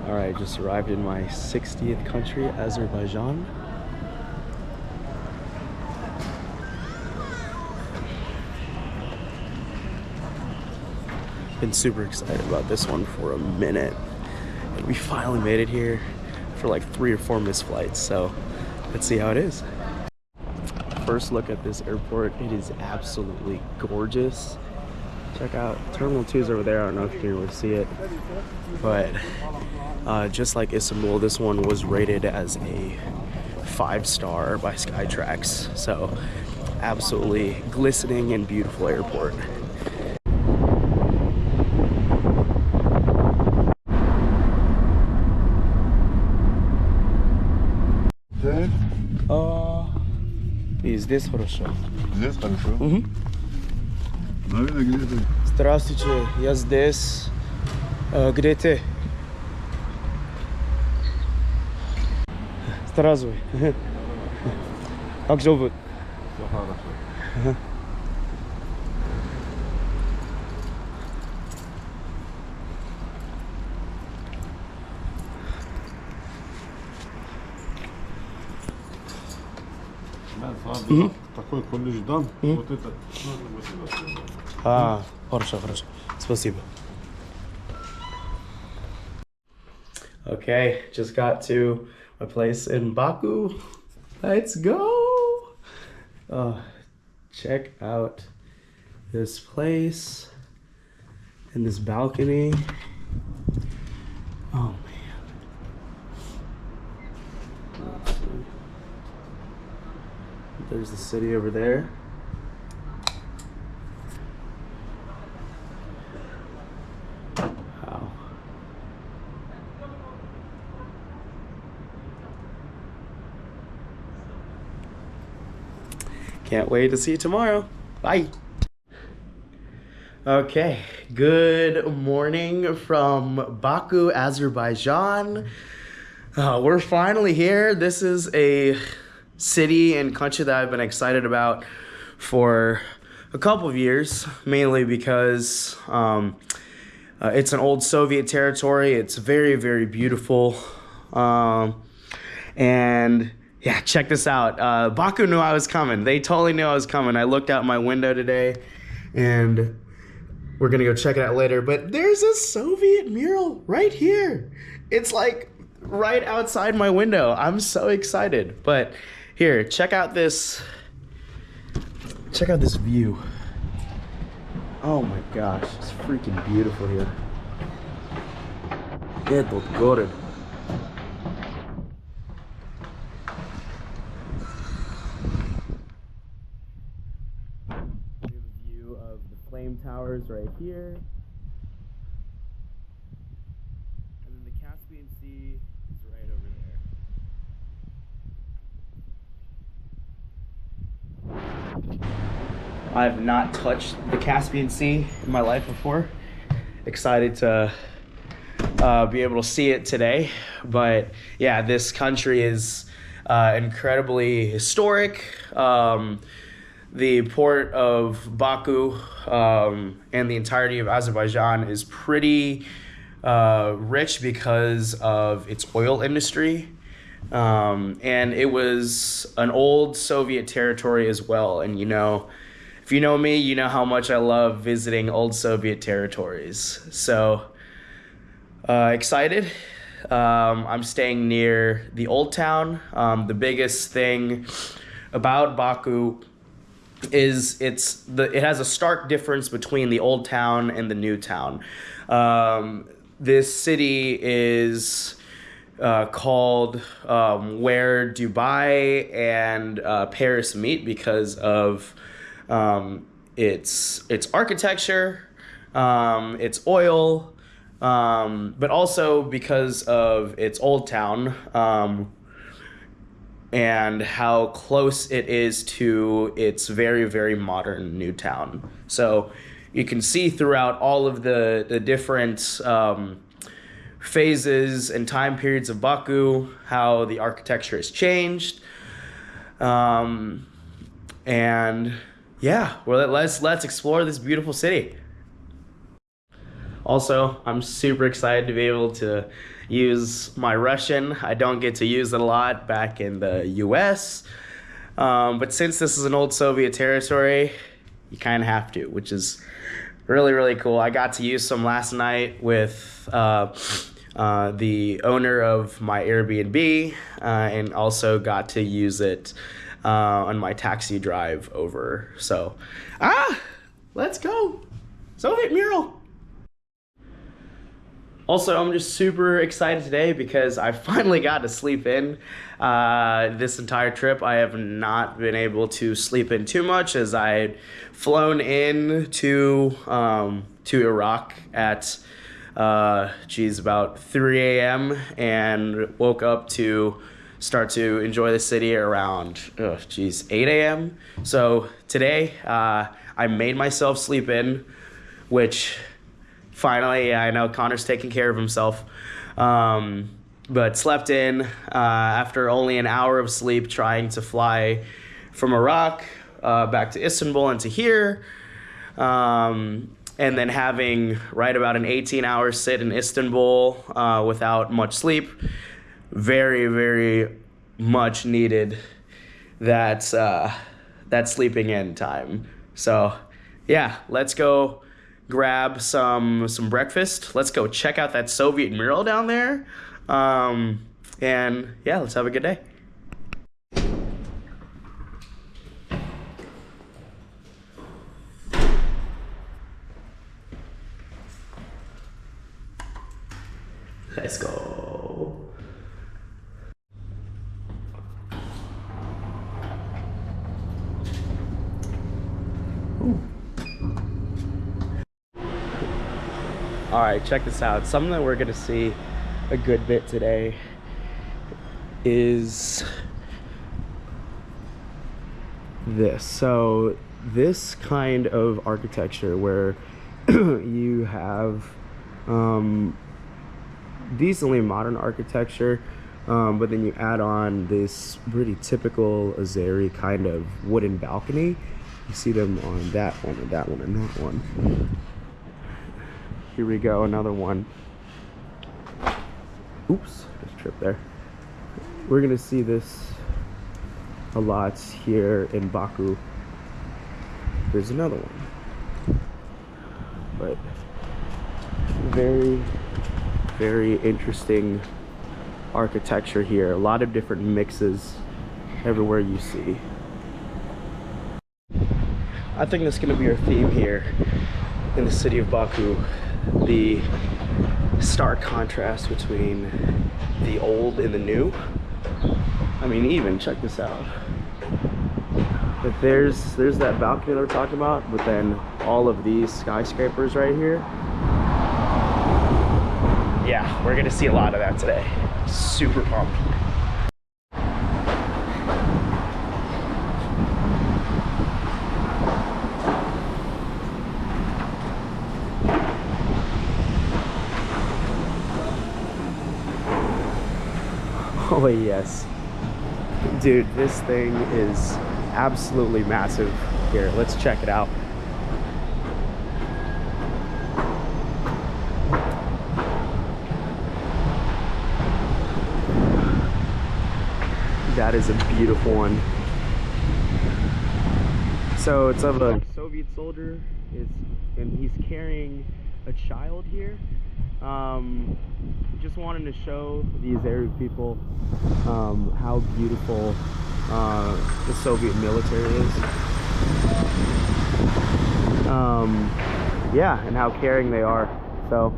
All right, just arrived in my 60th country, Azerbaijan. Been super excited about this one for a minute. And we finally made it here for like 3 or 4 missed flights, so let's see how it is. First look at this airport. It is absolutely gorgeous. Check out Terminal 2 is over there. I don't know if you can really see it, but just like Istanbul, this one was rated as a 5-star by Skytrax. So absolutely glistening and beautiful airport. И здесь хорошо. Здесь хорошо? Угу. Наверное, где ты? Здравствуйте, я здесь. Где ты? Здравствуй. Как зовут? Все хорошо. Такой колледж дан, вот это надо вот это. Хорошо, хорошо. Спасибо. Okay, just got to my place in Baku. Let's go! Check out this place and this balcony. Oh man. Let's see. There's the city over there. Wow. Can't wait to see you tomorrow. Bye. Okay, good morning from Baku, Azerbaijan. We're finally here. This is a city and country that I've been excited about for a couple of years, mainly because it's an old Soviet territory. It's very, very beautiful. And yeah, check this out. Baku knew I was coming. They totally knew I was coming. I looked out my window today, and we're gonna go check it out later. But there's a Soviet mural right here. It's like right outside my window. I'm so excited. But here, check out this view. Oh my gosh, it's freaking beautiful here. Этот город. We have a view of the flame towers right here. And then the Caspian Sea is right over there. I've not touched the Caspian Sea in my life before. Excited to be able to see it today. But yeah, this country is incredibly historic. The port of Baku and the entirety of Azerbaijan is pretty rich because of its oil industry. And it was an old Soviet territory as well. And if you know me, you know how much I love visiting old Soviet territories. So excited. I'm staying near the old town. The biggest thing about Baku is it has a stark difference between the old town and the new town. This city is called where Dubai and Paris meet because of its architecture, its oil, but also because of its old town and how close it is to its very, very modern new town. So you can see throughout all of the different phases and time periods of Baku how the architecture has changed. And yeah, well, let's explore this beautiful city. Also, I'm super excited to be able to use my Russian. I don't get to use it a lot back in the US. But since this is an old Soviet territory, you kind of have to, which is really, really cool. I got to use some last night with the owner of my Airbnb, and also got to use it on my taxi drive over. So, let's go. Soviet mural. Also, I'm just super excited today because I finally got to sleep in. This entire trip, I have not been able to sleep in too much as I had flown in to Iraq at about 3 a.m. and woke up to start to enjoy the city around 8 a.m. So today, I made myself sleep in, which finally, I know Connor's taking care of himself, but slept in after only an hour of sleep trying to fly from Iraq back to Istanbul and to here, and then having right about an 18-hour sit in Istanbul without much sleep. Very, very much needed that sleeping in time. So yeah, let's go grab some breakfast. Let's go check out that Soviet mural down there. And yeah, let's have a good day. Let's go. Ooh. All right, check this out. Something that we're gonna see a good bit today is this. So this kind of architecture where you have decently modern architecture, but then you add on this pretty typical Azeri kind of wooden balcony. You see them on that one and that one and that one. Here we go, another one. Oops, just tripped there. We're gonna see this a lot here in Baku. There's another one. But very, very interesting architecture here. A lot of different mixes everywhere you see. I think that's gonna be our theme here in the city of Baku. The stark contrast between the old and the new. I mean, even check this out. But there's that balcony that we're talking about, but then all of these skyscrapers right here. Yeah, we're gonna see a lot of that today. Super pumped. Oh yes, dude, this thing is absolutely massive. Here, let's check it out. That is a beautiful one. So it's of a Soviet soldier, and he's carrying a child here. Just wanted to show these Arab people how beautiful the Soviet military is. Yeah, and how caring they are. So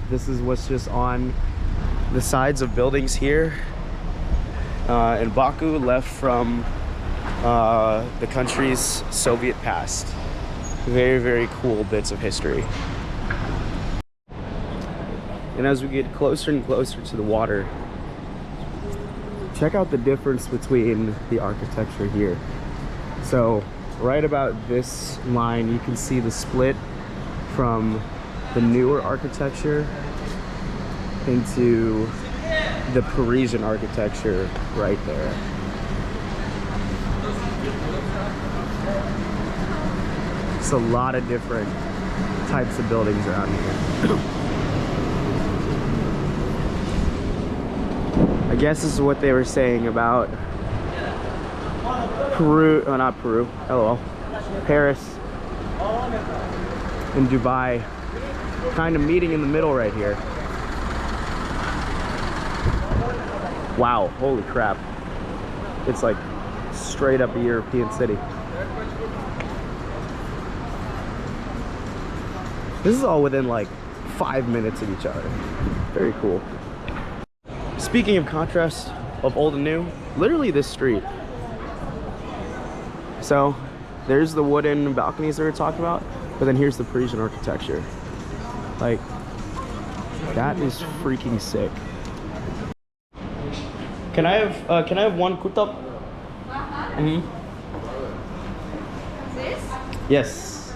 this is what's just on the sides of buildings here in Baku, left from the country's Soviet past. Very, very cool bits of history. And as we get closer and closer to the water, check out the difference between the architecture here. So right about this line, you can see the split from the newer architecture into the Parisian architecture right there. It's a lot of different types of buildings around here. I guess this is what they were saying about Peru, oh not Peru, LOL, Paris and Dubai kind of meeting in the middle right here. Wow, holy crap. It's like straight up a European city. This is all within like 5 minutes of each other. Very cool. Speaking of contrast of old and new, literally this street. So there's the wooden balconies that we were talking about, but then here's the Parisian architecture. Like, that is freaking sick. Can I have one kutap? Mm-hmm. This? Yes.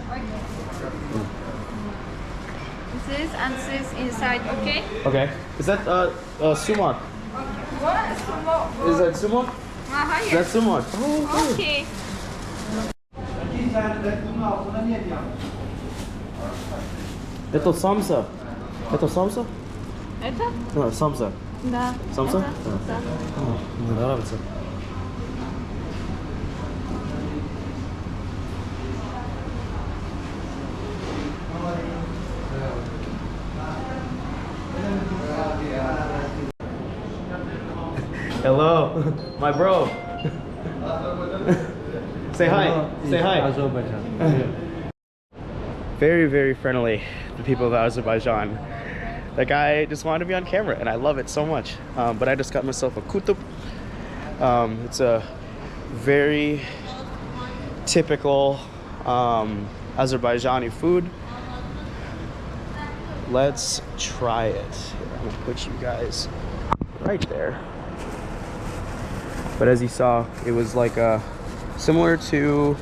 This and this inside, okay? Okay. Is that sumac? What? Sumo? Is that sumac? Is that Yes. sumac? Oh, Okay. Это самса. Это самса? Это? Да, самса. Да. Самса? Это, да. Мне нравится. Hello, my bro. Say hi. Say hi. Azerbaijan. Very, very friendly, the people of Azerbaijan. That guy just wanted to be on camera, and I love it so much. But I just got myself a kutub. It's a very typical Azerbaijani food. Let's try it. I'm gonna put you guys right there. But as you saw, it was like similar to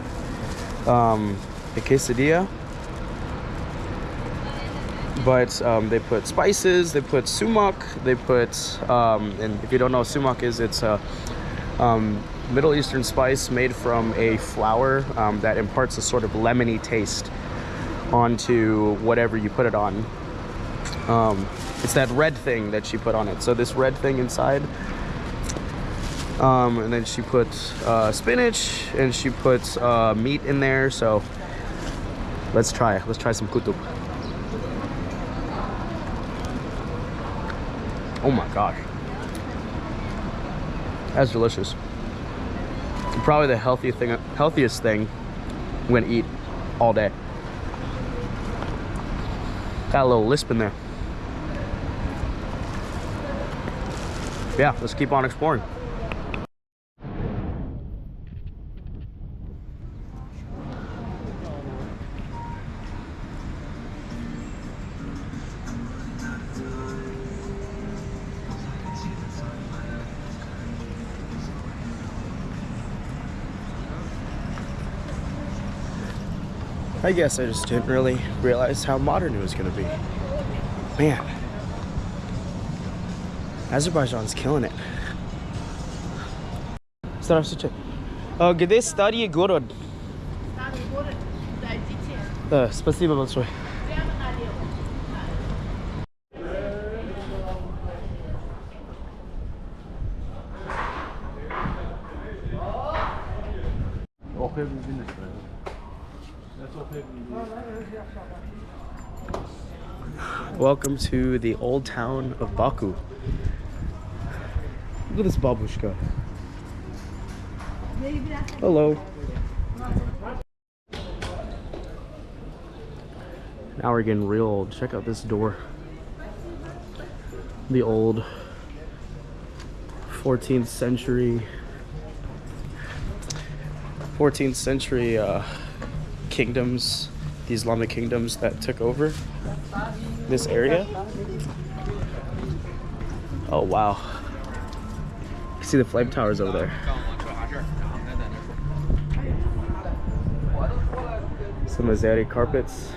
a quesadilla. But they put spices, they put sumac, they put, and if you don't know what sumac is, it's a Middle Eastern spice made from a flower that imparts a sort of lemony taste onto whatever you put it on. It's that red thing that she put on it. So this red thing inside, and then she put spinach, and she put meat in there. So let's try some kutub. Oh my gosh, that's delicious. Probably the healthiest thing I'm gonna eat all day. Got a little lisp in there. Yeah, let's keep on exploring. I guess I just didn't really realize how modern it was gonna be. Man, Azerbaijan's killing it. Здравствуйте. Где старый город? Старый город, дойдите. Спасибо большое. Прямо налево. Welcome to the old town of Baku. Look at this babushka. Hello. Now we're getting real old. Check out this door. The old 14th century kingdoms, the Islamic kingdoms that took over this area. Oh wow. You see the flame towers over there. Some Azeri carpets.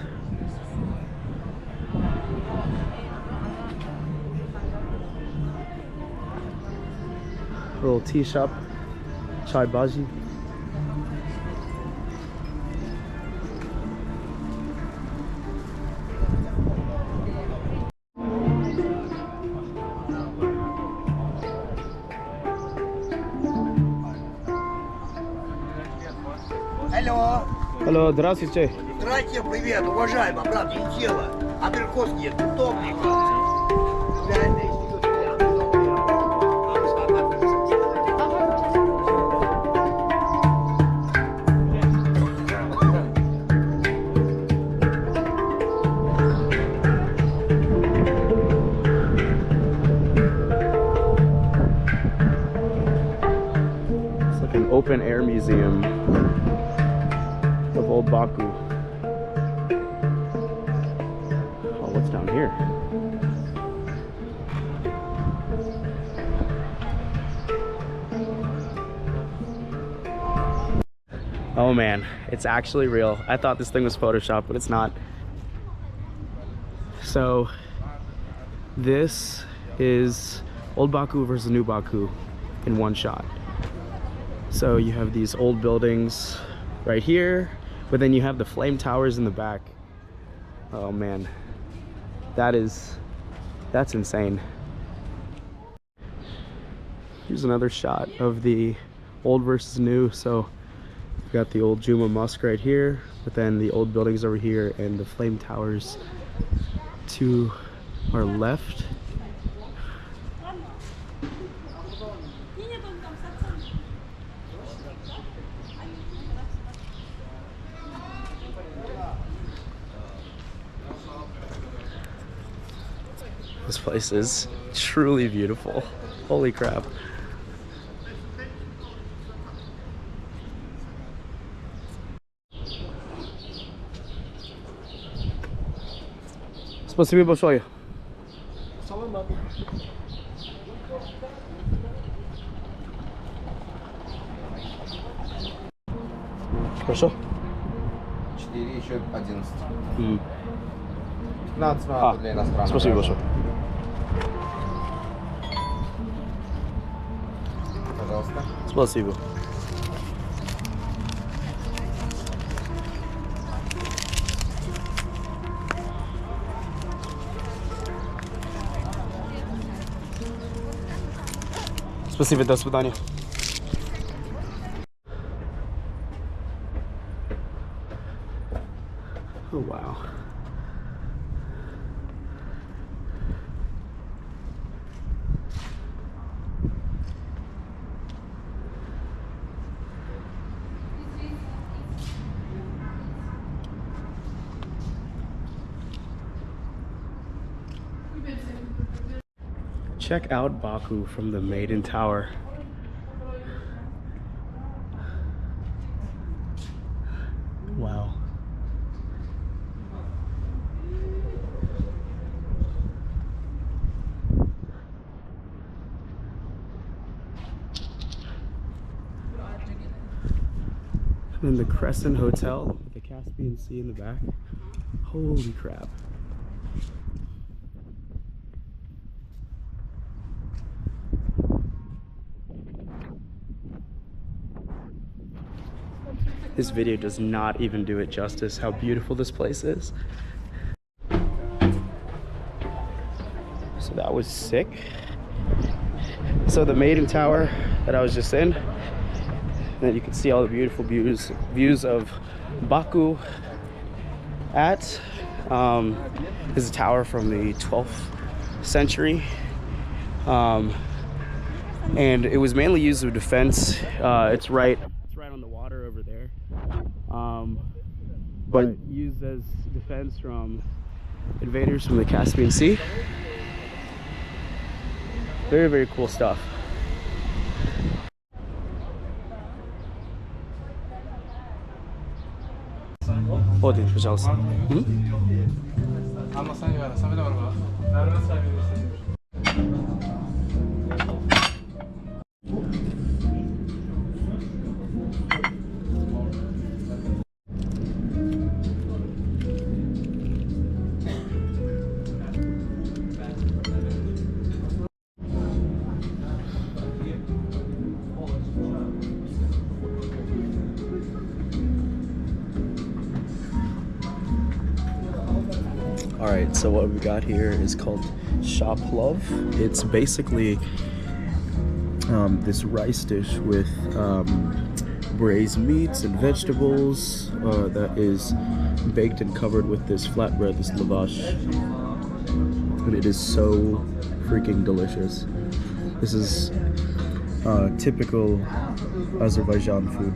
Little tea shop. Chai baji. Алло, здравствуйте. Здравствуйте, привет, уважаемый брат Интела, Аберковский, питомника. It's like an open air museum of old Baku. Oh, what's down here? Oh man, it's actually real. I thought this thing was Photoshop, but it's not. So this is old Baku versus new Baku in one shot. So you have these old buildings right here, but then you have the flame towers in the back. Oh man, that's insane. Here's another shot of the old versus new. So we've got the old Juma Mosque right here, but then the old buildings over here and the flame towers to our left. This place is truly beautiful. Holy crap. Спасибо большое. Хорошо? 4, еще 11. 嗯 15 надо для иностранных. Спасибо большое. Пожалуйста. Спасибо. Спасибо, до свидания. Oh, wow. Check out Baku from the Maiden Tower. Wow. And then the Crescent Hotel with the Caspian Sea in the back. Holy crap. This video does not even do it justice how beautiful this place is. So that was sick. So the Maiden Tower that I was just in, and then you can see all the beautiful views of Baku at is a tower from the 12th century. And it was mainly used as defense. It's right on the water over there. But used as defense from invaders from the Caspian Sea. Very, very cool stuff. Один, пожалуйста. Alright, so what we got here is called shaplov. It's basically this rice dish with braised meats and vegetables that is baked and covered with this flatbread, this lavash. And it is so freaking delicious. This is typical Azerbaijan food.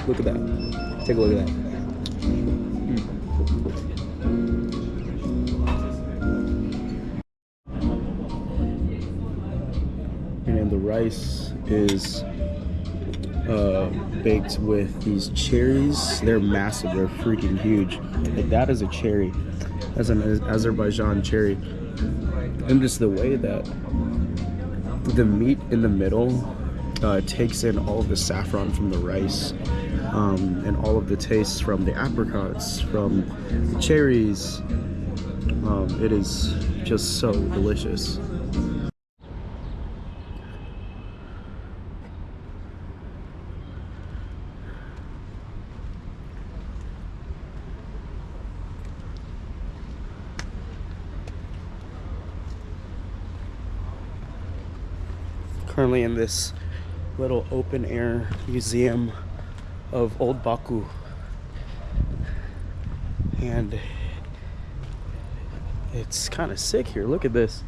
Look at that. Take a look at that. And the rice is baked with these cherries. They're massive. They're freaking huge. Like, that is a cherry. That's an Azerbaijan cherry. And just the way that the meat in the middle takes in all of the saffron from the rice, and all of the tastes from the apricots, from the cherries. It is just so delicious. Currently in this little open air museum of old Baku, and it's kind of sick here. Look at this.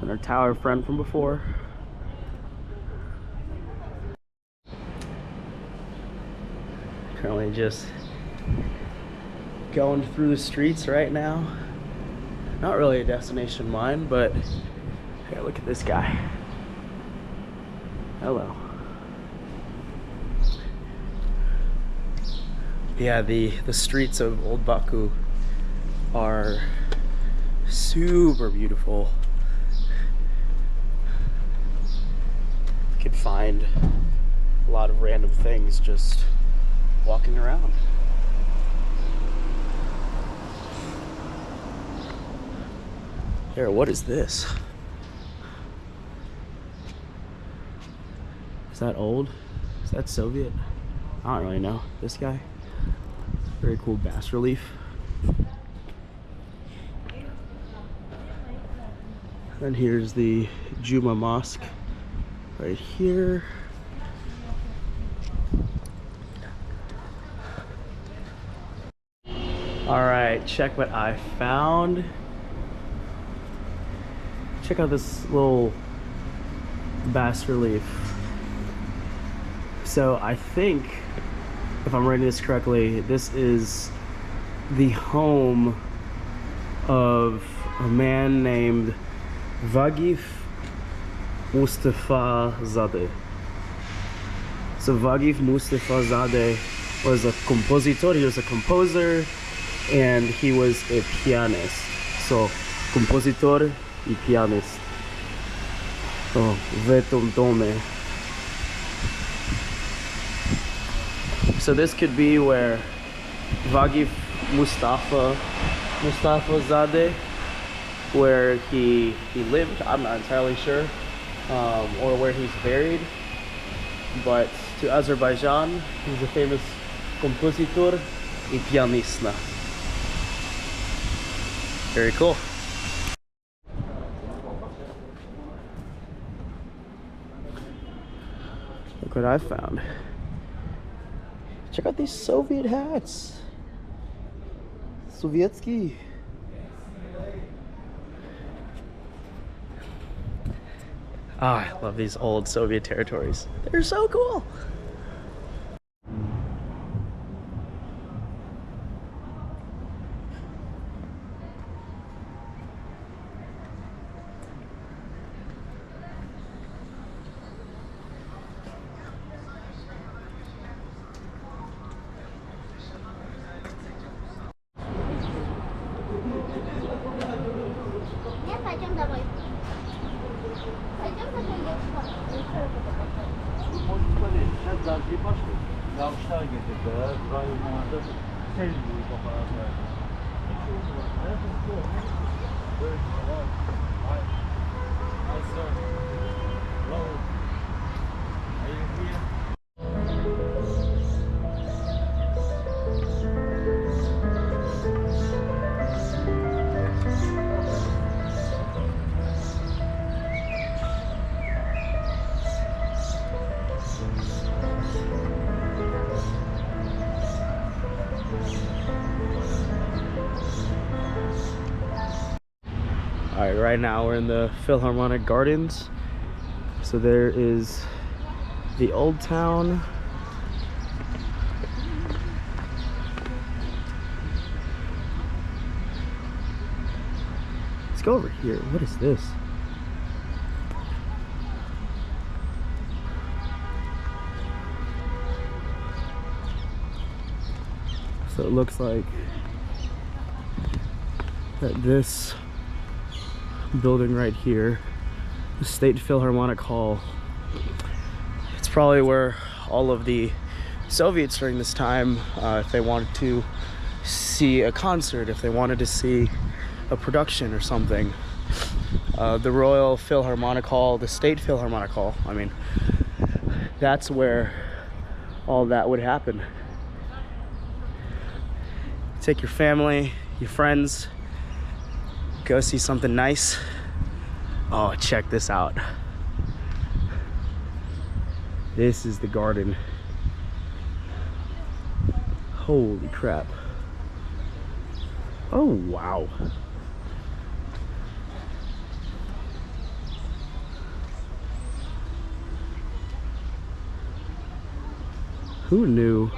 And our tower friend from before. Currently just going through the streets right now. Not really a destination mine, but here, look at this guy. Hello. Yeah, the streets of old Baku are super beautiful. You can find a lot of random things just walking around. Here, what is this? Is that old? Is that Soviet? I don't really know. This guy? Very cool bas relief. And here's the Juma Mosque right here. All right, check what I found. Check out this little bas relief. So I think, if I'm reading this correctly, this is the home of a man named Vagif Mustafa Zadeh. So Vagif Mustafa Zadeh was a compositor. He was a composer and he was a pianist. So compositor y pianist. Oh, vetum dome. So this could be where Vagif Mustafa Zadeh, where he lived. I'm not entirely sure, or where he's buried. But to Azerbaijan, he's a famous compositor y pianista. Very cool. Look what I found. Check out these Soviet hats. Sovietsky. Ah, I love these old Soviet territories. They're so cool. All right, right now we're in the Philharmonic Gardens. So there is the old town. Let's go over here. What is this? So it looks like that this building right here, the State Philharmonic Hall, it's probably where all of the Soviets during this time, if they wanted to see a concert, if they wanted to see a production or something, the Royal Philharmonic Hall, the State Philharmonic Hall, I mean, that's where all that would happen. Take your family, your friends, go see something nice. Oh, check this out. This is the garden. Holy crap. Oh, wow. Who knew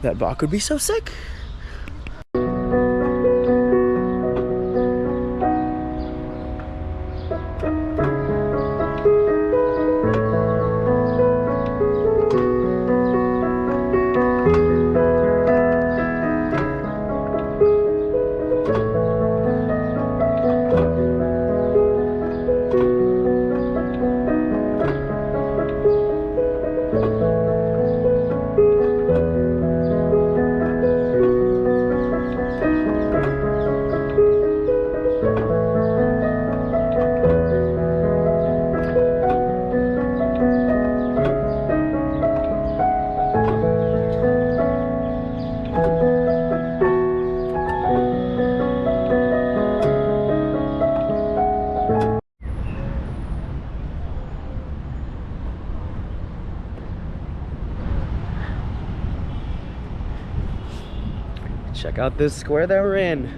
that Baku would be so sick? Check out this square that we're in.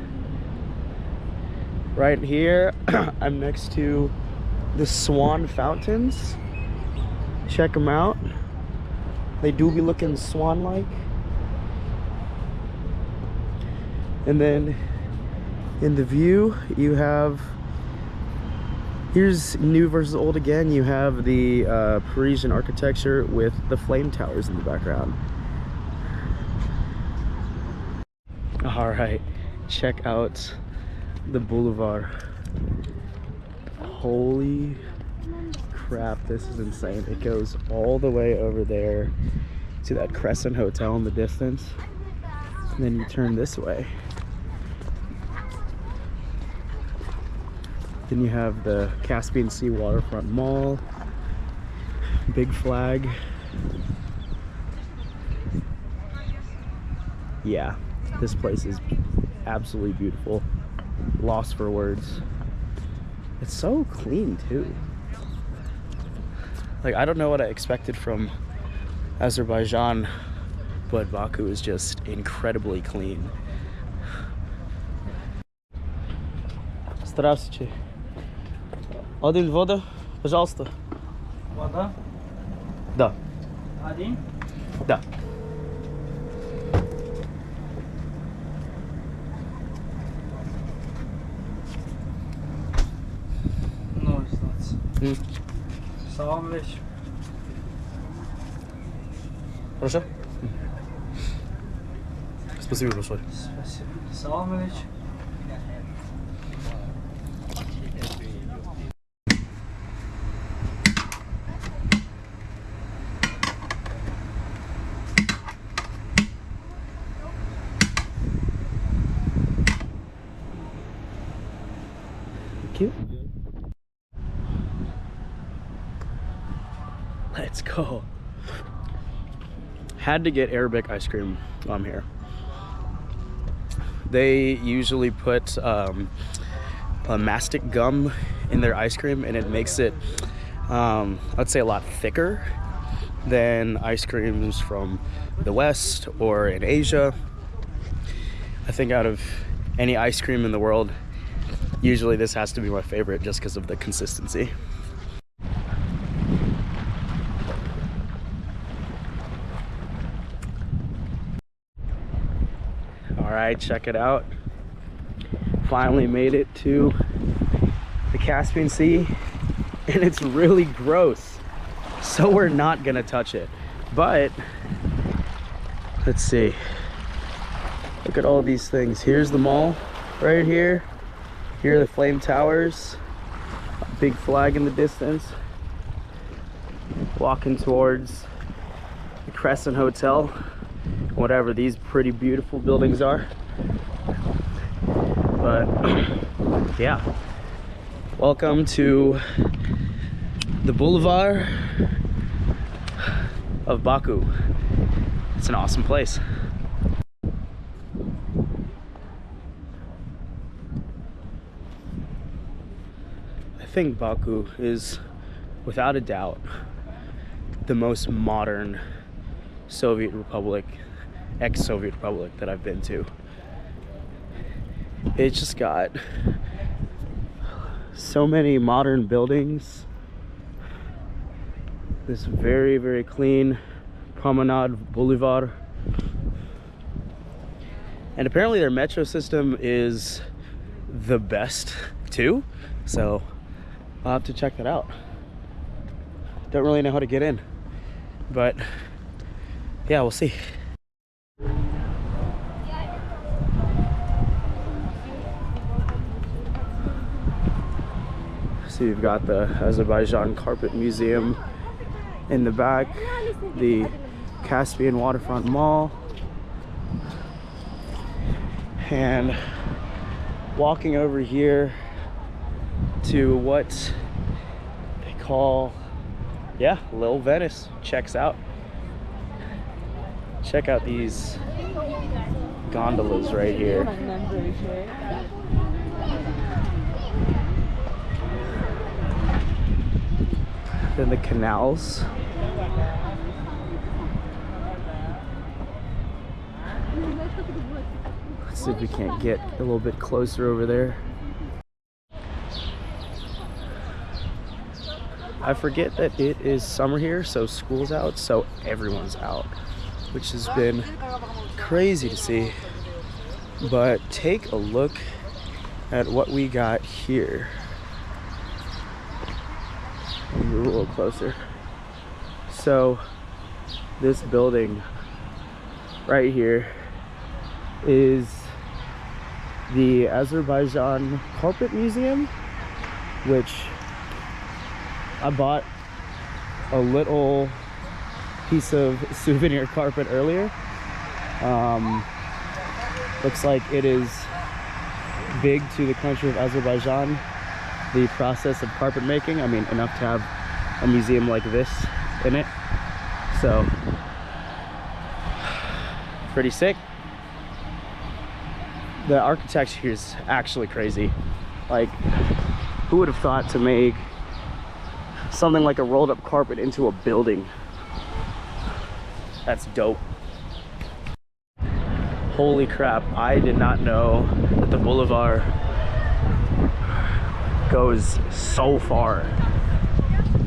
Right here, I'm next to the Swan Fountains. Check them out. They do be looking swan-like. And then in the view, you have, here's new versus old again. You have the Parisian architecture with the flame towers in the background. All right, check out the boulevard. Holy crap, this is insane. It goes all the way over there to that Crescent Hotel in the distance. And then you turn this way. Then you have the Caspian Sea Waterfront Mall. Big Flag. Yeah. This place is absolutely beautiful. Lost for words. It's so clean too. Like, I don't know what I expected from Azerbaijan, but Baku is just incredibly clean. Здравствуйте. Один вода, пожалуйста. Вода? Да. Один? Да. Салам алейкум. Хорошо? Спасибо большое. Спасибо. Салам алейкум. Let's go. Had to get Arabic ice cream while I'm here. They usually put a mastic gum in their ice cream, and it makes it, I'd say, a lot thicker than ice creams from the West or in Asia. I think out of any ice cream in the world, usually this has to be my favorite just because of the consistency. All right, check it out. Finally made it to the Caspian Sea, and it's really gross. So we're not gonna touch it. But let's see. Look at all these things. Here's the mall right here. Here are the flame towers. A big flag in the distance. Walking towards the Crescent Hotel. Whatever these pretty beautiful buildings are. But yeah. Welcome to the Boulevard of Baku. It's an awesome place. I think Baku is, without a doubt, the most modern Soviet Republic, ex-Soviet Republic that I've been to. It's just got so many modern buildings. This very, very clean promenade boulevard. And apparently their metro system is the best too. So I'll have to check that out. Don't really know how to get in, but yeah, we'll see. So you've got the Azerbaijan Carpet Museum in the back, the Caspian Waterfront Mall, and walking over here to what they call, yeah, Little Venice. Checks out. Check out these gondolas right here. Then the canals. Let's see if we can't get a little bit closer over there. I forget that it is summer here, so school's out, so everyone's out, which has been crazy to see. But take a look at what we got here. Move a little closer. So this building right here is the Azerbaijan Carpet Museum, which I bought a little piece of souvenir carpet earlier. Looks like it is big to the country of Azerbaijan, the process of carpet making. I mean, enough to have a museum like this in it. So, pretty sick. The architecture here is actually crazy. Like, who would have thought to make something like a rolled up carpet into a building? That's dope. Holy crap, I did not know that the boulevard goes so far.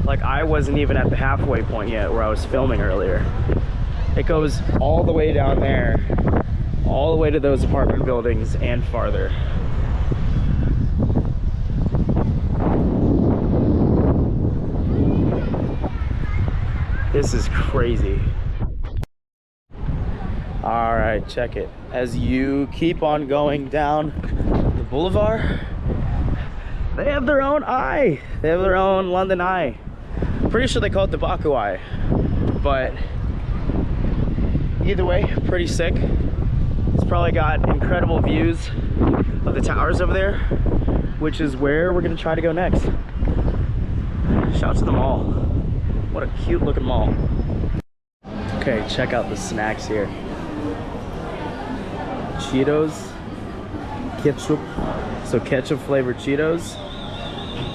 Like, I wasn't even at the halfway point yet where I was filming earlier. It goes all the way down there, all the way to those apartment buildings and farther. This is crazy. All right, check it. As you keep on going down the boulevard, they have their own eye. They have their own London Eye. Pretty sure they call it the Baku Eye. But either way, pretty sick. It's probably got incredible views of the towers over there, which is where we're gonna try to go next. Shout out to the mall. What a cute looking mall. Okay, check out the snacks here. Cheetos, ketchup, so ketchup flavored Cheetos,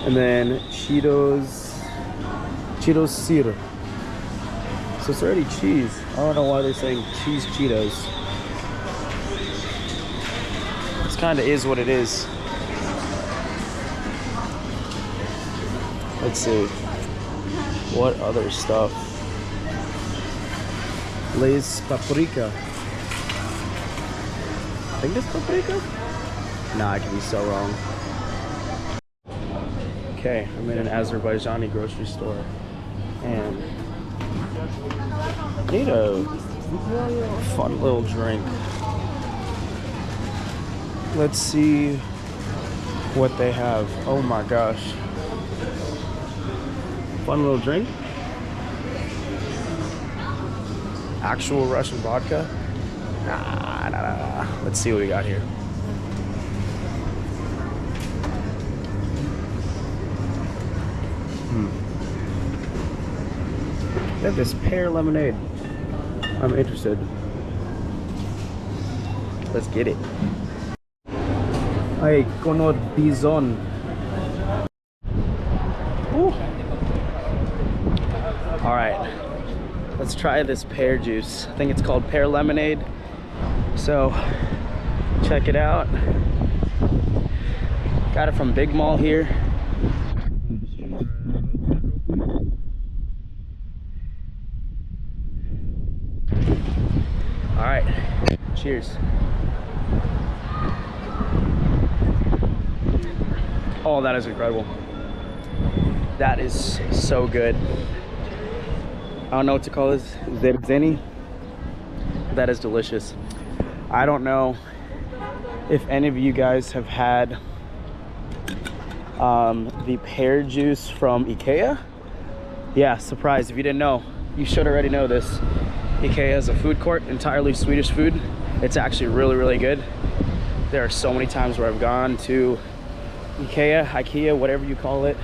and then Cheetos syrup. So it's already cheese. I don't know why they're saying cheese Cheetos. This kind of is what it is. Let's see. What other stuff? Lay's paprika. I think it's paprika? Nah, I could be so wrong. Okay, I'm in an Azerbaijani grocery store. And I need a fun little drink. Let's see what they have. Oh my gosh. Fun little drink. Actual Russian vodka? Nah. Let's see what we got here. They have this pear lemonade. I'm interested. Let's get it. Ay, conor bison. Ooh. All right, let's try this pear juice. I think it's called pear lemonade. So check it out. Got it from Big Mall here. All right, cheers. Oh, that is incredible. That is so good. I don't know what to call this. Zerzeni. That is delicious. I don't know if any of you guys have had the pear juice from IKEA. Yeah, surprise. If you didn't know, you should already know this. IKEA is a food court, entirely Swedish food. It's actually really, really good. There are so many times where I've gone to IKEA, whatever you call it,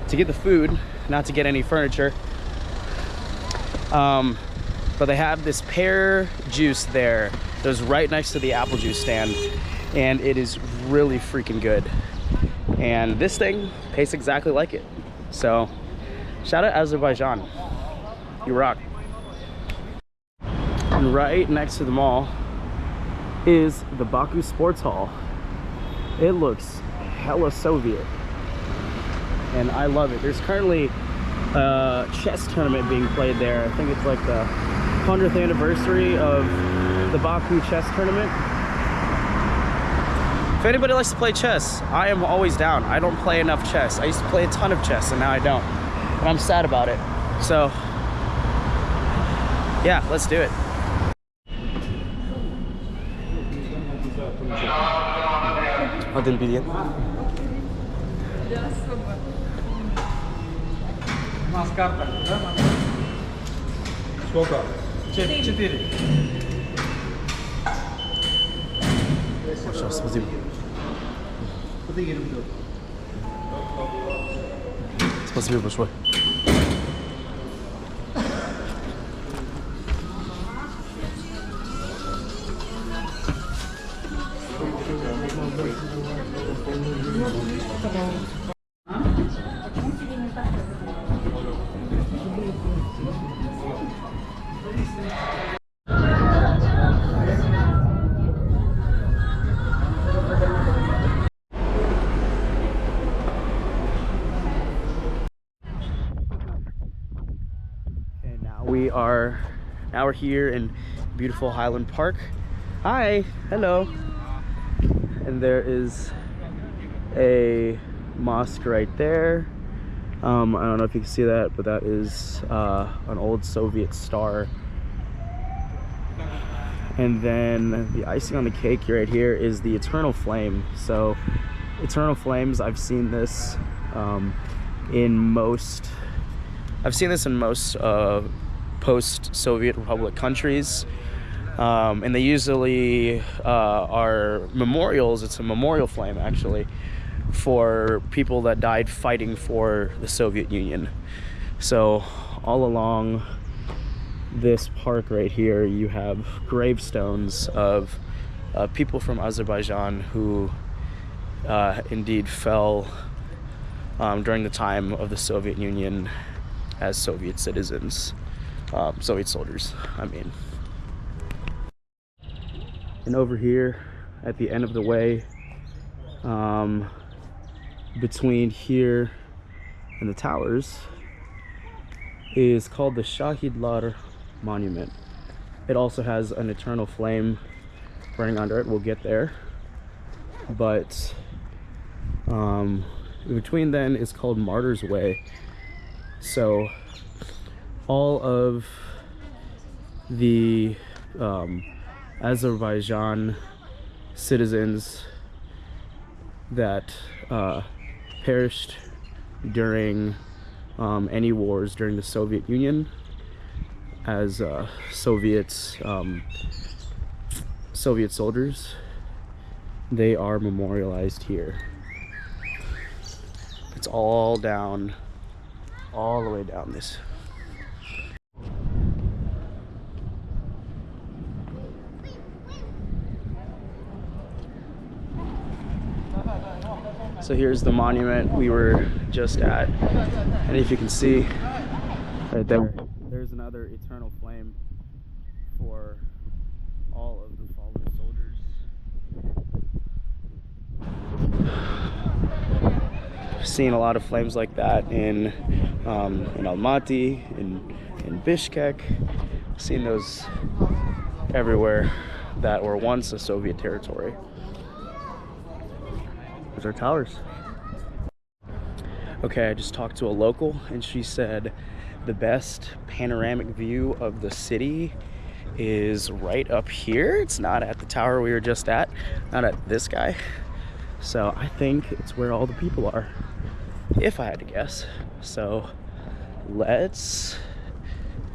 to get the food, not to get any furniture. But they have this pear juice there that was right next to the apple juice stand, and it is really freaking good. And this thing tastes exactly like it. So shout out Azerbaijan, you rock. And right next to the mall is the Baku Sports Hall. It looks hella Soviet, and I love it. There's currently a chess tournament being played there. I think it's like the 100th anniversary of the Baku chess tournament. If anybody likes to play chess, I am always down. I don't play enough chess. I used to play a ton of chess, and now I don't, and I'm sad about it. So yeah, let's do it. Один билет. У нас карта, да? Сколько? 4. Хорошо, спасибо. Спасибо большое. Now we're here in beautiful Highland Park. Hi, hello. And there is a mosque right there. I don't know if you can see that, but that is an old Soviet star. And then the icing on the cake right here is the Eternal Flame. So Eternal Flames, I've seen this in most post-Soviet Republic countries, and they usually are memorials. It's a memorial flame actually for people that died fighting for the Soviet Union. So all along this park right here, you have gravestones of people from Azerbaijan who indeed fell during the time of the Soviet Union as Soviet citizens, Soviet soldiers, I mean. And over here at the end of the way, between here and the towers, is called the Shahidlar Monument. It also has an eternal flame burning under it. We'll get there. But between then is called Martyr's Way. So all of the Azerbaijan citizens that perished during any wars during the Soviet Union as Soviet soldiers, they are memorialized here. It's all down, all the way down this. So here's the monument we were just at, and if you can see right there, there's another eternal flame for all of the fallen soldiers. I've seen a lot of flames like that in Almaty, in Bishkek. I've seen those everywhere that were once a Soviet territory. There's our towers. Okay, I just talked to a local and she said the best panoramic view of the city is right up here. It's not at the tower we were just at, not at this guy. So I think it's where all the people are, if I had to guess. So let's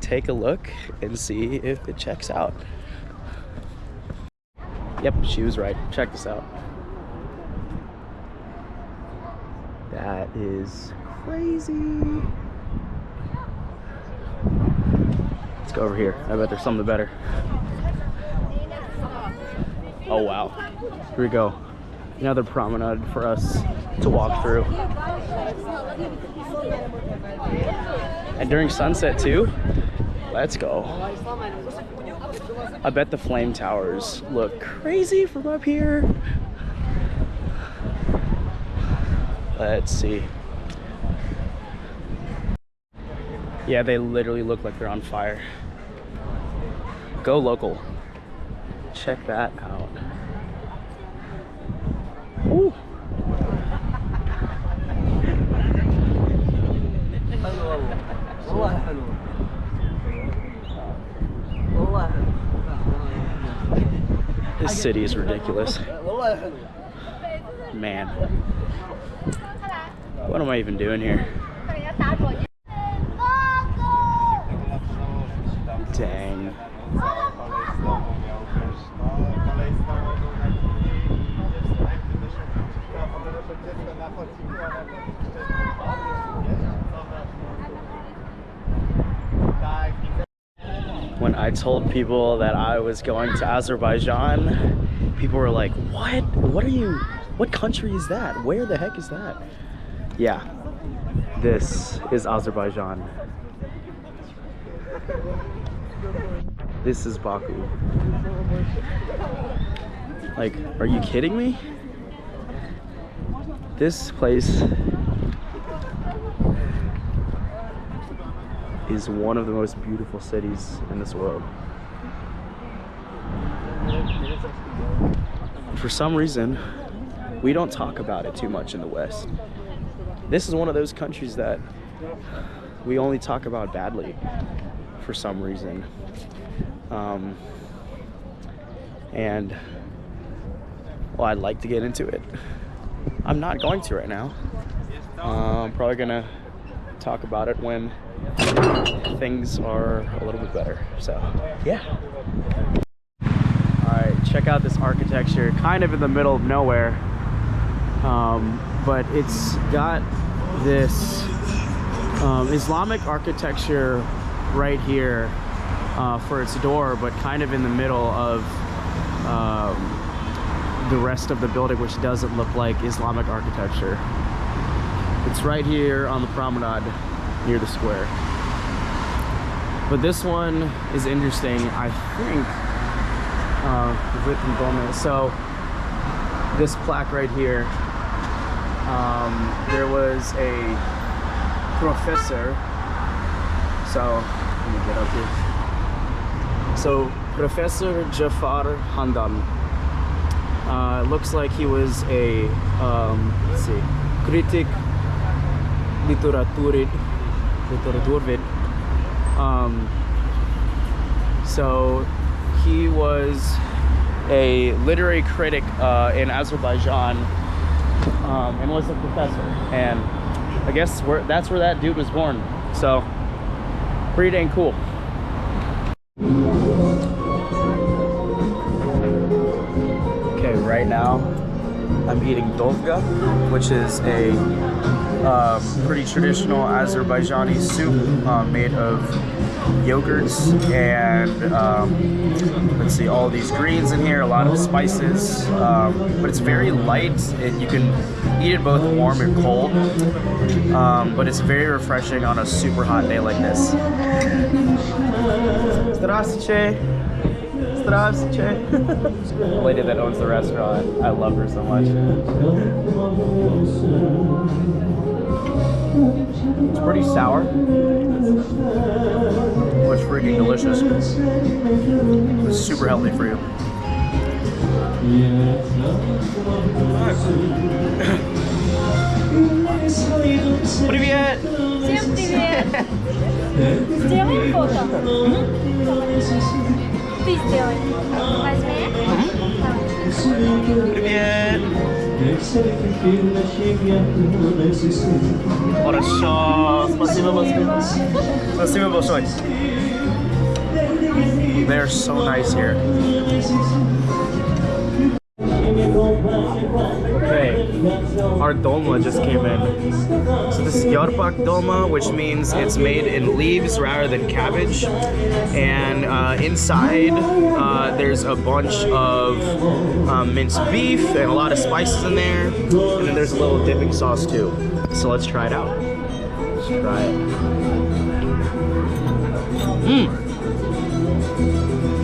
take a look and see if it checks out. Yep, she was right. Check this out. That is crazy. Let's go over here. I bet there's something better. Oh wow. Here we go. Another promenade for us to walk through. And during sunset too. Let's go. I bet the flame towers look crazy from up here. Let's see. Yeah, they literally look like they're on fire. Go local. Check that out. Ooh. This city is ridiculous. Man. What am I even doing here? Dang. When I told people that I was going to Azerbaijan, people were like, what? What are you? What country is that? Where the heck is that? Yeah, this is Azerbaijan. This is Baku. Like, are you kidding me? This place is one of the most beautiful cities in this world. For some reason, we don't talk about it too much in the West. This is one of those countries that we only talk about badly for some reason. And, well, I'd like to get into it. I'm not going to right now. I'm probably gonna talk about it when things are a little bit better. So, yeah. All right, check out this architecture, kind of in the middle of nowhere. But it's got this Islamic architecture right here for its door, but kind of in the middle of the rest of the building, which doesn't look like Islamic architecture. It's right here on the promenade near the square. But this one is interesting, I think. So this plaque right here, there was a professor. So let me get up here. So Professor Jafar Handan. It looks like he was a let's see, critic literaturvid. So he was a literary critic in Azerbaijan, and was a professor. And I guess that's where that dude was born. So pretty dang cool. Okay, right now I'm eating dolga, which is a pretty traditional Azerbaijani soup made of yogurts and let's see, all these greens in here, a lot of spices, but it's very light. You can eat it both warm and cold, but it's very refreshing on a super hot day like this. Здравствуйте. Здравствуйте. The lady that owns the restaurant, I love her so much. It's pretty sour, but it's freaking delicious. It's super healthy for you. Привет! Всем привет! Сделаем фото? Ты сделай. Возьми. Привет! Хорошо, спасибо большое. Спасибо большое. They're so nice here. Okay, our dolma just came in. So this is yarpak dolma, which means it's made in leaves rather than cabbage. And inside, there's a bunch of minced beef and a lot of spices in there. And then there's a little dipping sauce too. So let's try it out. Let's try it.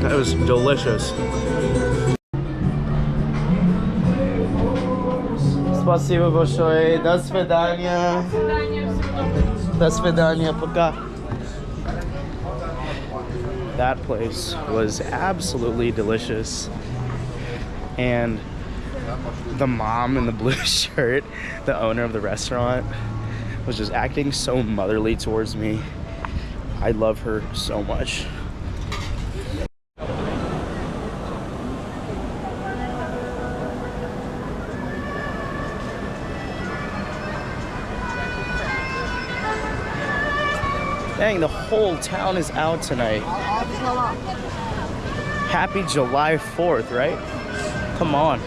That was delicious. Спасибо большое. До свидания. До свидания. Пока. That place was absolutely delicious. And the mom in the blue shirt, the owner of the restaurant, was just acting so motherly towards me. I love her so much. Dang, the whole town is out tonight. Happy July 4th, right? Come on.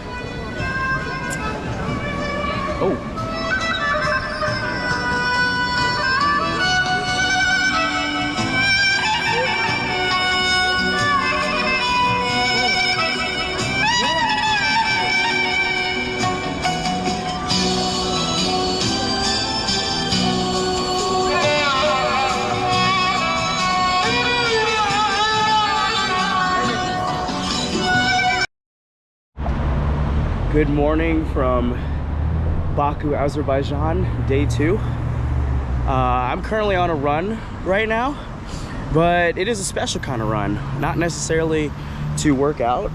Oh. Good morning from Baku, Azerbaijan, day 2. I'm currently on a run right now, but it is a special kind of run. Not necessarily to work out,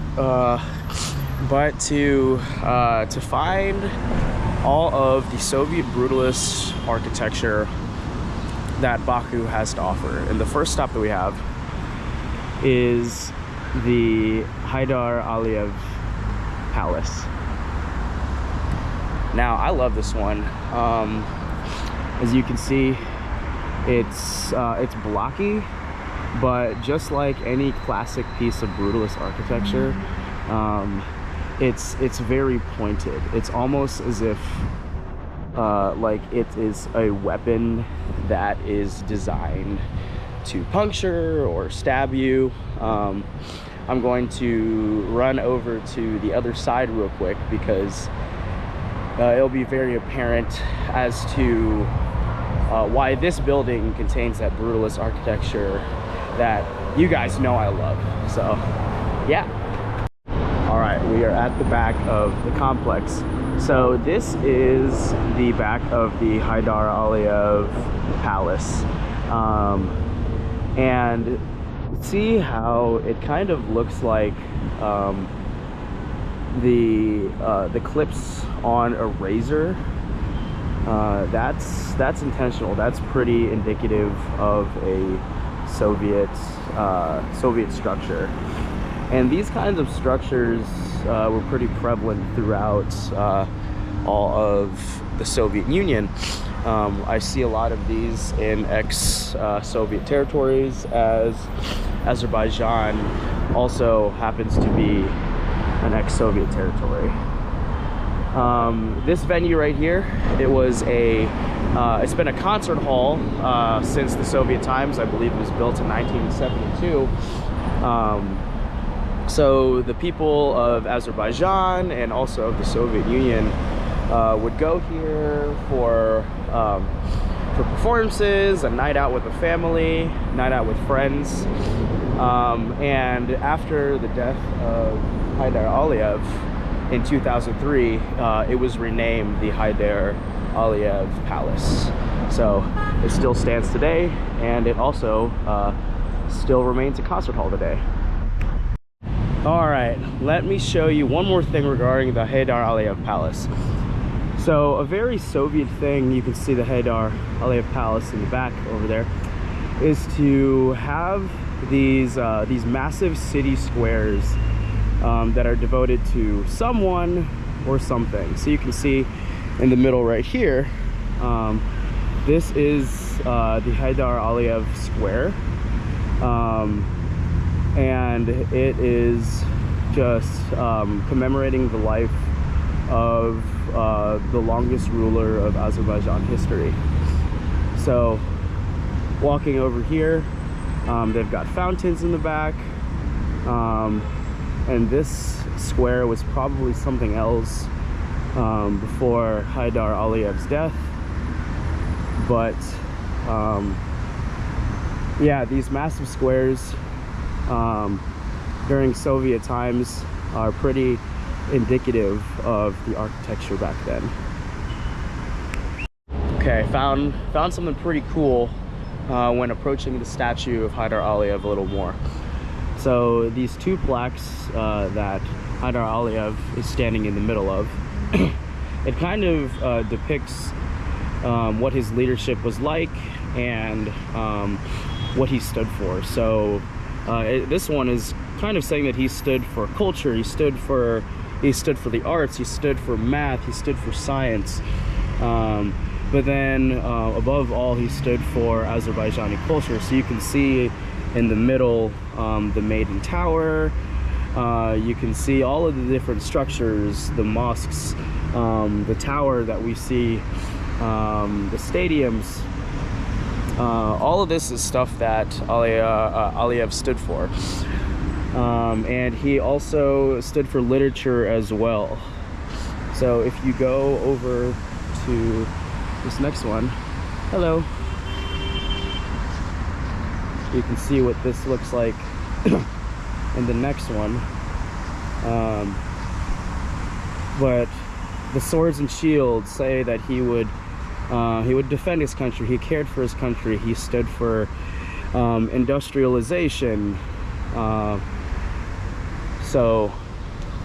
but to find all of the Soviet brutalist architecture that Baku has to offer. And the first stop that we have is the Haydar Aliyev Palace. Now, I love this one. As you can see, it's blocky, but just like any classic piece of brutalist architecture, it's very pointed. It's almost as if like it is a weapon that is designed to puncture or stab you. I'm going to run over to the other side real quick because it'll be very apparent as to why this building contains that brutalist architecture that you guys know I love. So yeah. All right, we are at the back of the complex. So this is the back of the Haydar Aliyev Palace. And see how it kind of looks like the clips on a razor. That's intentional. That's pretty indicative of a Soviet structure. And these kinds of structures were pretty prevalent throughout all of the Soviet Union. I see a lot of these in ex-Soviet territories, as Azerbaijan also happens to be an ex-Soviet territory. This venue right here, it's been a concert hall since the Soviet times. I believe it was built in 1972. So the people of Azerbaijan and also of the Soviet Union would go here for performances, a night out with the family, night out with friends. And after the death of Haydar Aliyev in 2003, it was renamed the Haydar Aliyev Palace. So it still stands today, and it also still remains a concert hall today. All right, let me show you one more thing regarding the Haydar Aliyev Palace. So a very Soviet thing, you can see the Haydar Aliyev Palace in the back over there, is to have these massive city squares that are devoted to someone or something. So you can see in the middle right here, this is the Haydar Aliyev Square. And it is just commemorating the life of the longest ruler of Azerbaijan history. So walking over here, they've got fountains in the back, and this square was probably something else before Haydar Aliyev's death. But yeah, these massive squares during Soviet times are pretty indicative of the architecture back then. Okay, found something pretty cool when approaching the statue of Haydar Aliyev a little more. So these two plaques that Haydar Aliyev is standing in the middle of, it kind of depicts what his leadership was like and what he stood for. So this one is kind of saying that he stood for culture, he stood for the arts, he stood for math, he stood for science, but then above all he stood for Azerbaijani culture. So you can see in the middle the Maiden Tower, you can see all of the different structures, the mosques, the tower that we see, the stadiums. All of this is stuff that Aliyev stood for. And he also stood for literature as well. So if you go over to this next one, hello, you can see what this looks like in the next one. But the swords and shields say that he would defend his country, he cared for his country, he stood for industrialization. So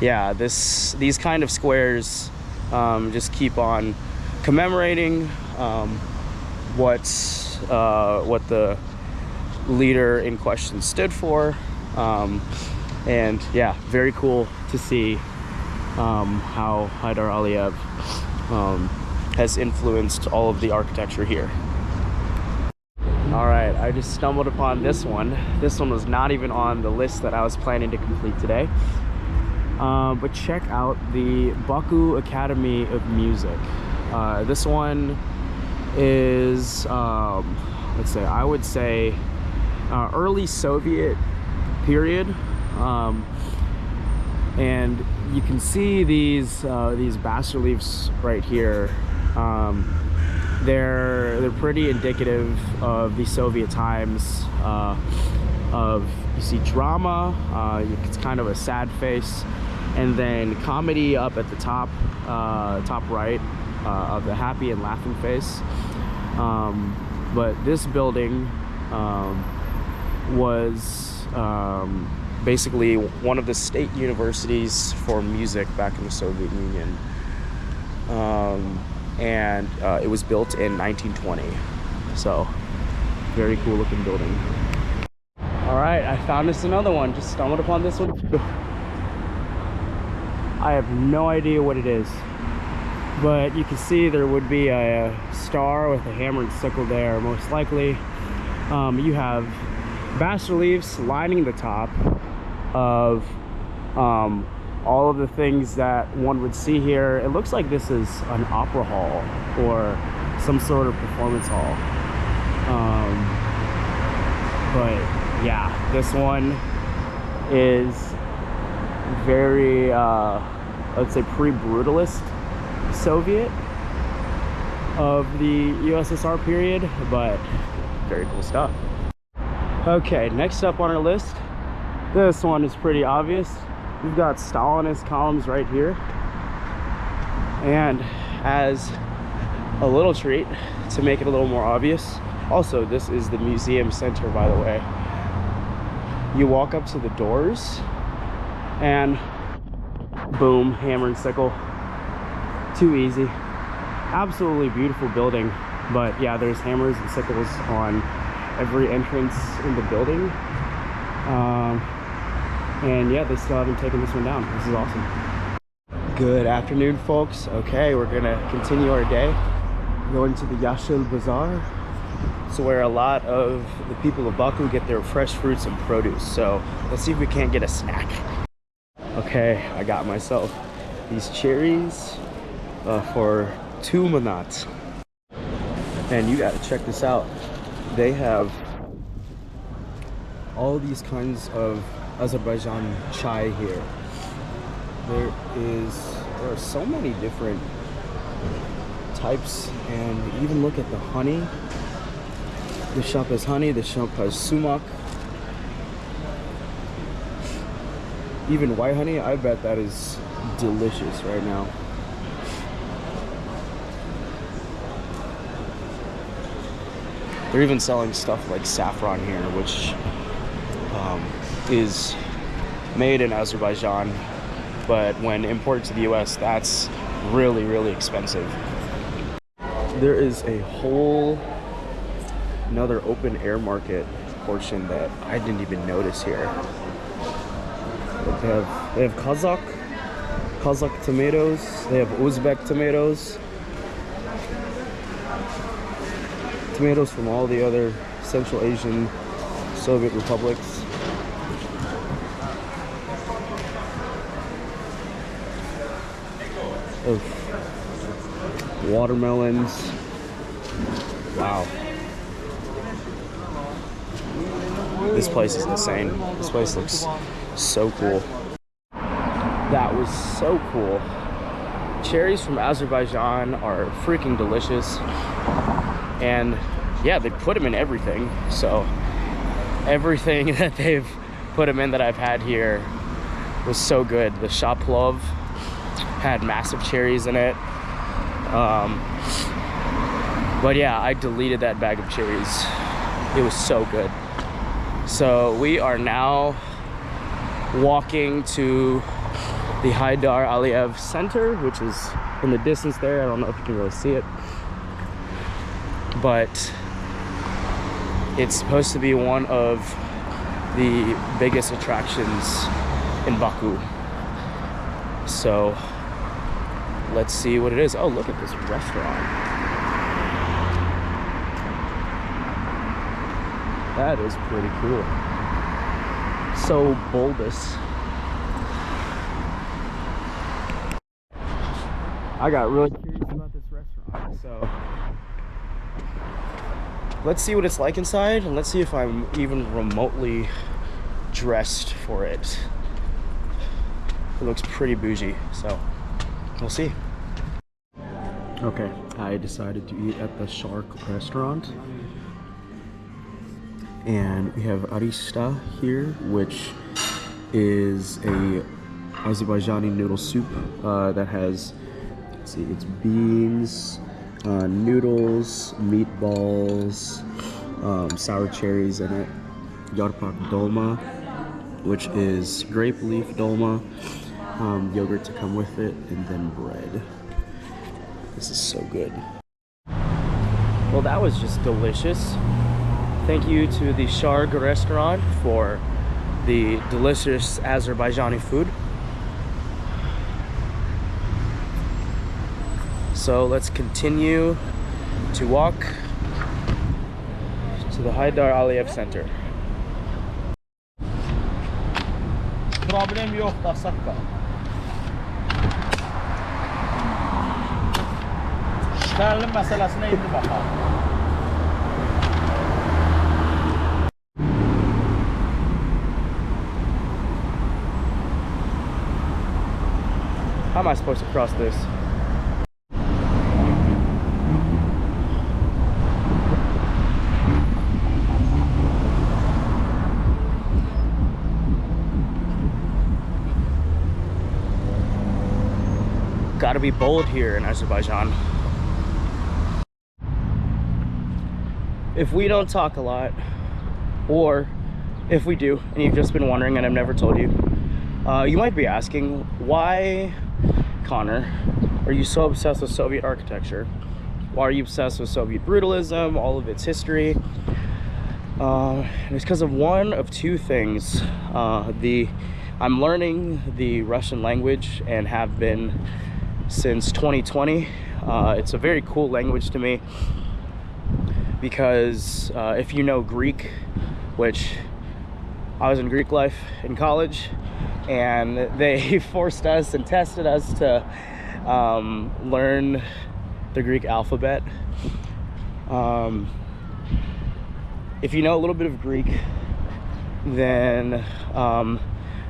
yeah, these kind of squares just keep on commemorating what the leader in question stood for, and yeah, very cool to see how Haydar Aliyev has influenced all of the architecture here. All right, I just stumbled upon this one. This one was not even on the list that I was planning to complete today. But check out the Baku Academy of Music. This one is, let's say, I would say early Soviet period. And you can see these bas reliefs right here. They're pretty indicative of the Soviet times. You see drama, it's kind of a sad face, and then comedy up at the top, top right, of the happy and laughing face. But this building was basically one of the state universities for music back in the Soviet Union. And it was built in 1920. So, very cool looking building. All right, I found us another one. Just stumbled upon this one. I have no idea what it is, but you can see there would be a star with a hammer and sickle there, most likely. You have bas reliefs lining the top of all of the things that one would see here. It looks like this is an opera hall or some sort of performance hall. But yeah, this one is very, let's say, pre-brutalist Soviet of the USSR period, but very cool stuff. Okay, next up on our list, this one is pretty obvious. We've got Stalinist columns right here. And as a little treat to make it a little more obvious, also this is the museum center, by the way. You walk up to the doors and boom, hammer and sickle. Too easy. Absolutely beautiful building, but yeah, there's hammers and sickles on every entrance in the building. And yeah, they still haven't taken this one down. This is awesome. Good afternoon, folks. Okay, we're gonna continue our day going to the Yashil Bazaar. It's where a lot of the people of Baku get their fresh fruits and produce. So let's see if we can't get a snack. Okay, I got myself these cherries for 2 manat. And you gotta check this out. They have all these kinds of Azerbaijan chai here. There are so many different types, and even look at the honey. This shop has honey, this shop has sumac. Even white honey, I bet that is delicious right now. They're even selling stuff like saffron here, which is made in Azerbaijan, but when imported to the US, that's really, really expensive. There is a whole another open air market portion that I didn't even notice here. They have Kazakh tomatoes, they have Uzbek tomatoes, tomatoes from all the other Central Asian Soviet republics. Of watermelons. Wow. This place is insane. This place looks so cool. That was so cool. Cherries from Azerbaijan are freaking delicious. And yeah, they put them in everything. So everything that they've put them in that I've had here was so good. The shaplov had massive cherries in it. But yeah, I deleted that bag of cherries. It was so good. So we are now walking to the Haidar Aliyev Center, which is in the distance there. I don't know if you can really see it, but it's supposed to be one of the biggest attractions in Baku. So let's see what it is. Oh, look at this restaurant. That is pretty cool. So bulbous. I got really curious about this restaurant. So let's see what it's like inside, and let's see if I'm even remotely dressed for it. It looks pretty bougie, so we'll see. Okay, I decided to eat at the Shark restaurant. And we have arista here, which is a Azerbaijani noodle soup that has, let's see, it's beans, noodles, meatballs, sour cherries in it, yarpak dolma, which is grape leaf dolma, yogurt to come with it, and then bread. This is so good. Well, that was just delicious. Thank you to the Sharg restaurant for the delicious Azerbaijani food. So let's continue to walk to the Haydar Aliyev Center. Problem yok da sakka. Təlim məsələsinə indi baxaq. How am I supposed to cross this? Gotta be bold here in Azerbaijan. If we don't talk a lot, or if we do, and you've just been wondering and I've never told you, you might be asking, why, Connor, are you so obsessed with Soviet architecture? Why are you obsessed with Soviet brutalism, all of its history? It's because of one of two things. I'm learning the Russian language and have been since 2020. It's a very cool language to me because if you know Greek, which I was in Greek life in college, and they forced us and tested us to learn the Greek alphabet. If you know a little bit of Greek, then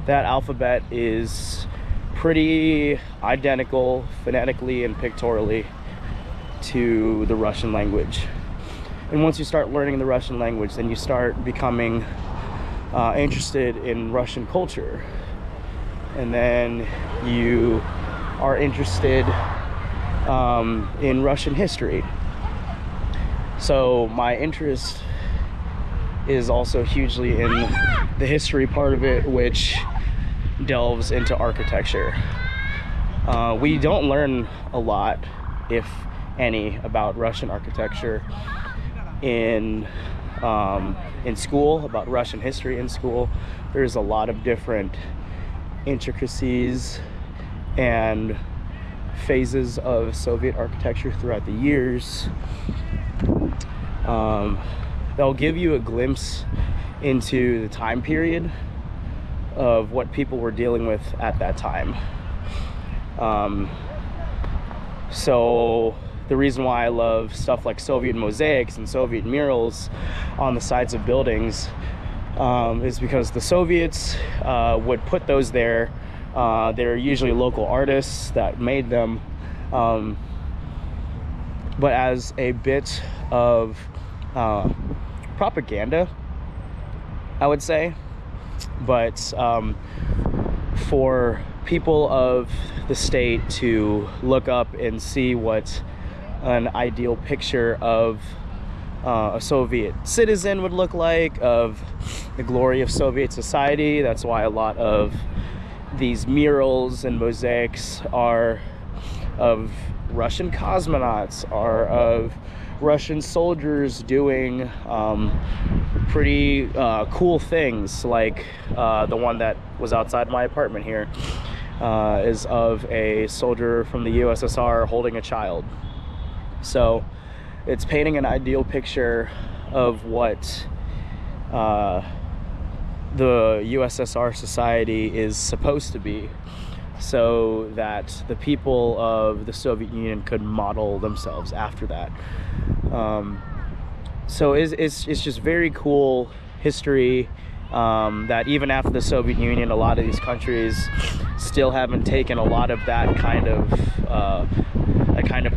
that alphabet is pretty identical phonetically and pictorially to the Russian language. And once you start learning the Russian language, then you start becoming interested in Russian culture. And then you are interested in Russian history. So my interest is also hugely in the history part of it, which delves into architecture. We don't learn a lot, if any, about Russian architecture in school, about Russian history in school. There's a lot of different intricacies and phases of Soviet architecture throughout the years. They'll give you a glimpse into the time period of what people were dealing with at that time. So the reason why I love stuff like Soviet mosaics and Soviet murals on the sides of buildings is because the Soviets would put those there. They're usually local artists that made them, but as a bit of propaganda, I would say. But for people of the state to look up and see what an ideal picture of a Soviet citizen would look like, of the glory of Soviet society. That's why a lot of these murals and mosaics are of Russian cosmonauts, are of Russian soldiers doing pretty cool things, like the one that was outside my apartment here is of a soldier from the USSR holding a child. So it's painting an ideal picture of what the USSR society is supposed to be. so that the people of the Soviet Union could model themselves after that. So it's just very cool history, that even after the Soviet Union, a lot of these countries still haven't taken a lot of that kind of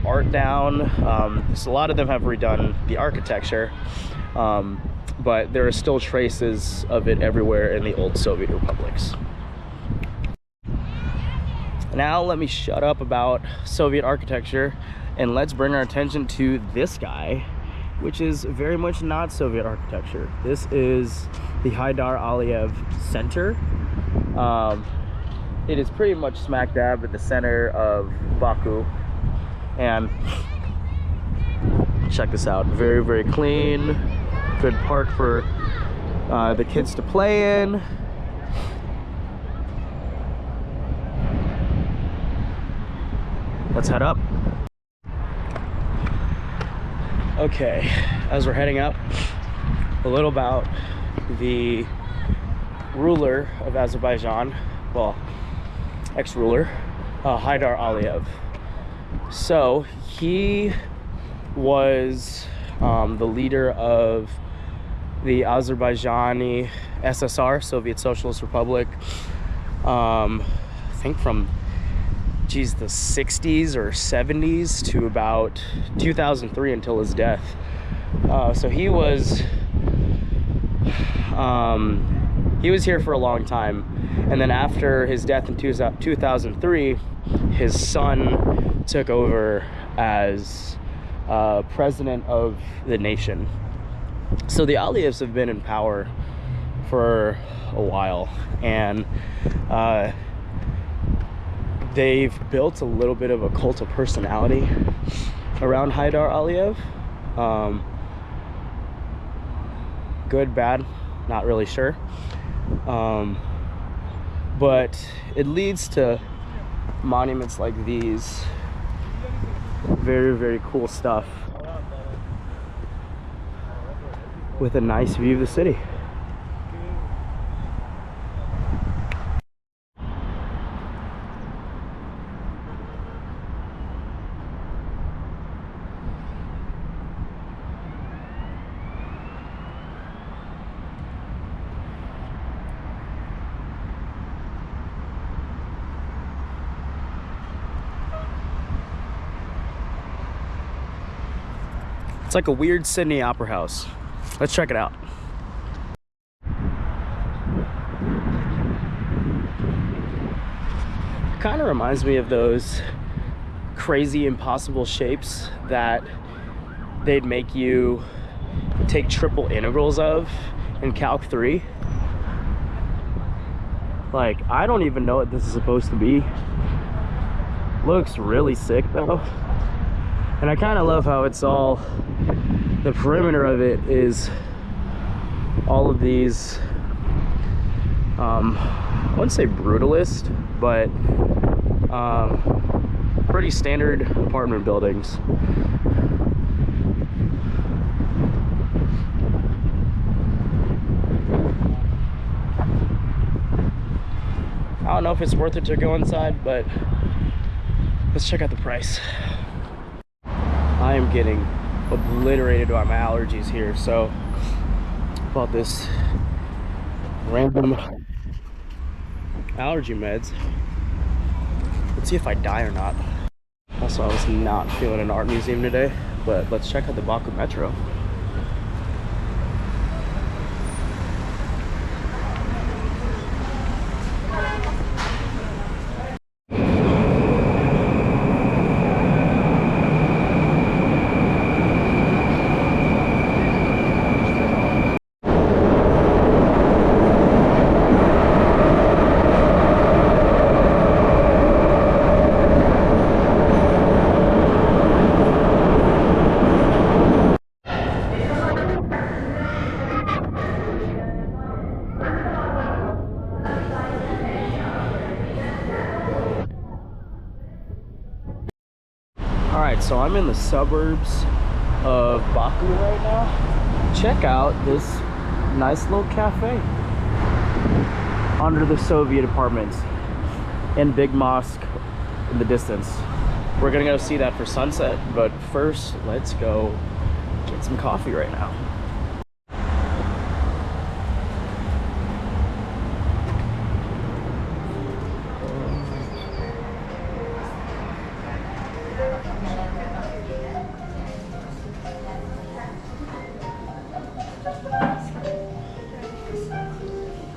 art down. So a lot of them have redone the architecture, but there are still traces of it everywhere in the old Soviet republics. Now let me shut up about Soviet architecture and let's bring our attention to this guy, which is very much not Soviet architecture. This is the Haydar Aliyev Center. It is pretty much smack dab at the center of Baku. And check this out, very, very clean, good park for the kids to play in. Let's head up. Okay, as we're heading up, a little about the ruler of Azerbaijan, well, ex-ruler, Haydar Aliyev. So he was the leader of the Azerbaijani SSR, Soviet Socialist Republic, I think from the 60s or 70s to about 2003 until his death. So he was here for a long time, and then after his death in 2003, his son took over as president of the nation. So the Aliyevs have been in power for a while, and they've built a little bit of a cult of personality around Haydar Aliyev. Good, bad, not really sure. But it leads to monuments like these. Very, very cool stuff with a nice view of the city. It's like a weird Sydney opera house. Let's check it out. Kind of reminds me of those crazy impossible shapes that they'd make you take triple integrals of in Calc 3. Like, I don't even know what this is supposed to be. Looks really sick though. And I kind of love how it's all, the perimeter of it is all of these, I wouldn't say brutalist, but pretty standard apartment buildings. I don't know if it's worth it to go inside, but let's check out the price. I am getting obliterated by my allergies here, so bought this random allergy meds. Let's see if I die or not. Also, I was not feeling an art museum today, but let's check out the Baku Metro. Alright, so I'm in the suburbs of Baku right now. Check out this nice little cafe under the Soviet apartments. and big mosque in the distance. We're gonna go see that for sunset, but first let's go get some coffee right now.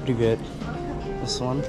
Pretty good. This one.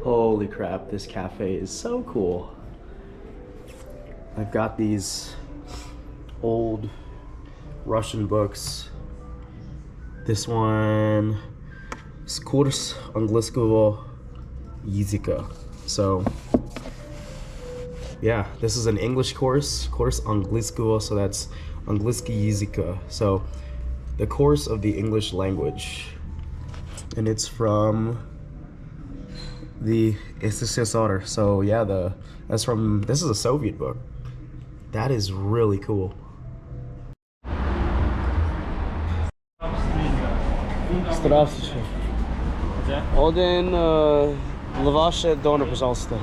Holy crap, this cafe is so cool. I've got these old Russian books. This one is Kurs angielskiego języka. So yeah, this is an English course, Kurs angielskiego, so that's angielski języka. So the course of the English language. And it's from the SSSR. So yeah, this is a Soviet book. That is really cool. Здравствуйте. Один лаваше донор, пожалуйста.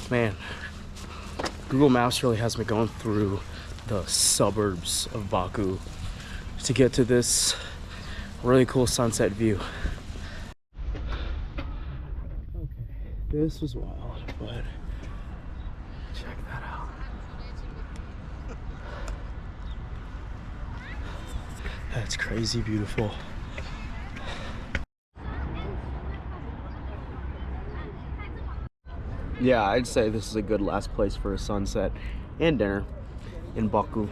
Man, Google Maps really has me going through the suburbs of Baku to get to this really cool sunset view. Okay, this was wild, but check that out. That's crazy beautiful. Yeah, I'd say this is a good last place for a sunset and dinner in Baku.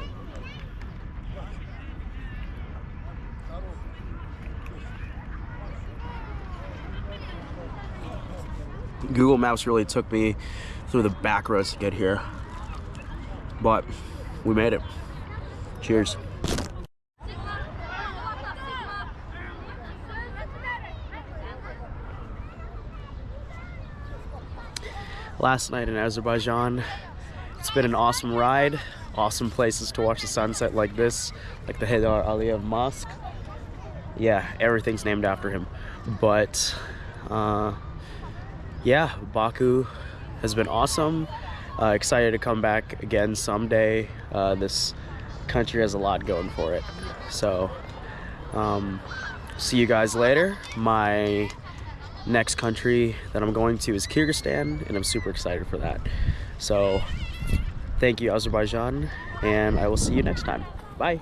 Google Maps really took me through the back roads to get here, but we made it. Cheers. Last night in Azerbaijan, it's been an awesome ride, awesome places to watch the sunset like this, like the Haydar Aliyev Mosque. Yeah, everything's named after him. But yeah, Baku has been awesome. Excited to come back again someday. This country has a lot going for it. So see you guys later. My next country that I'm going to is Kyrgyzstan, and I'm super excited for that. So thank you, Azerbaijan, and I will see you next time. Bye.